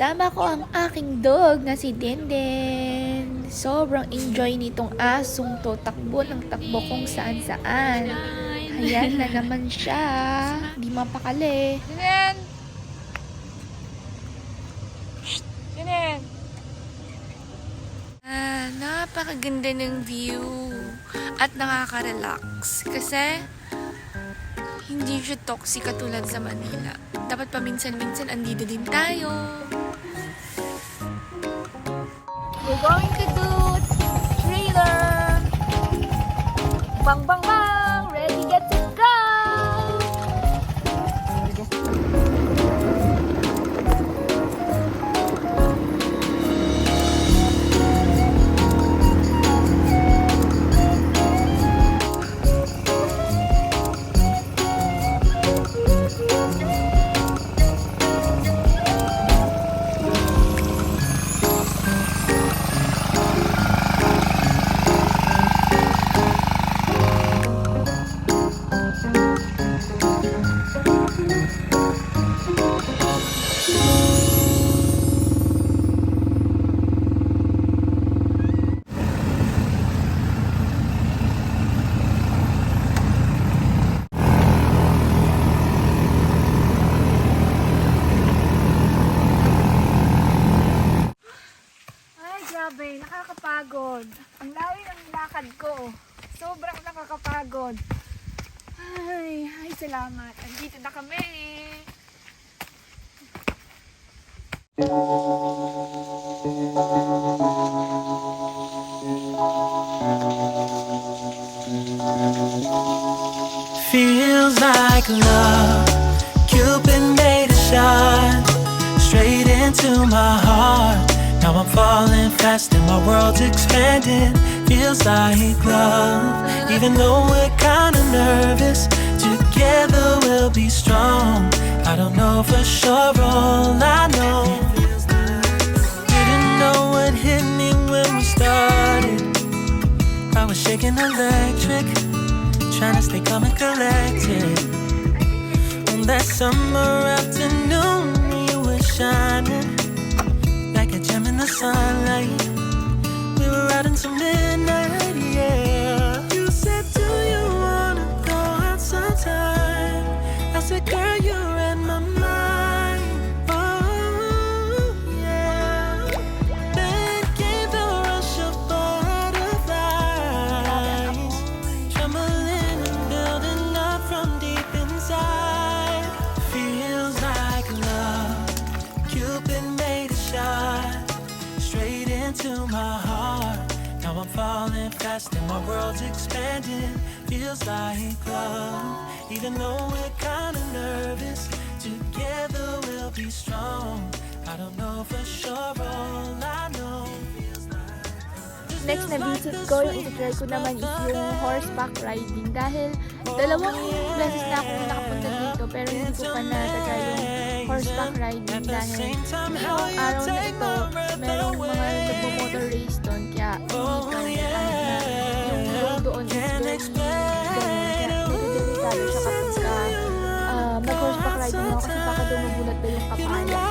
Kasama ko ang aking dog na si Denden. Sobrang enjoy nitong asong to. Takbo ng takbo kung saan saan. Ayan na naman siya. Di mapakali. Denden! Denden! Napakaganda ng view at nakaka-relax kasi hindi siya toxic katulad sa Manila. Dapat paminsan-minsan andito din tayo. We're going to do trailer. Bang bang bang! Ready, get set, go! Grabe, nakakapagod. Ang layo ng lakad ko. Sobrang nakakapagod. Ay, salamat. Andito na kami. Feels like love. Cupid made a shot straight into my heart. Now I'm falling fast and my world's expanding. Feels like love. Even though we're kinda nervous, together we'll be strong. I don't know for sure, all I know. Didn't know what hit me when we started. I was shaking electric, trying to stay calm and collected. On that summer afternoon, you were shining like a gem in the sunlight. We were out until midnight, yeah. You said, do you wanna go out sometime? I said, girl, you read my mind. Oh, yeah. Then came the rush of butterflies, trembling and building up from deep inside. Feels like love. Cupid made a shot straight into my heart. Now I'm falling fast and my world's expanding. Feels like love. Even though we're kinda nervous, together we'll be strong. I don't know for sure, all I know. Next na visit ko, yung iti-try ko naman is yung horseback riding. Dahil dalawang beses na akong nakapunta dito pero hindi ko pa na-try yung horseback riding. Dahil yung araw na ito, merong mga nagmo-motor race doon. Kaya hindi pa yung road doon is very kaya medyo delikado siya kapag mag-horseback riding ako kasi baka daw magulat ba yung kapala.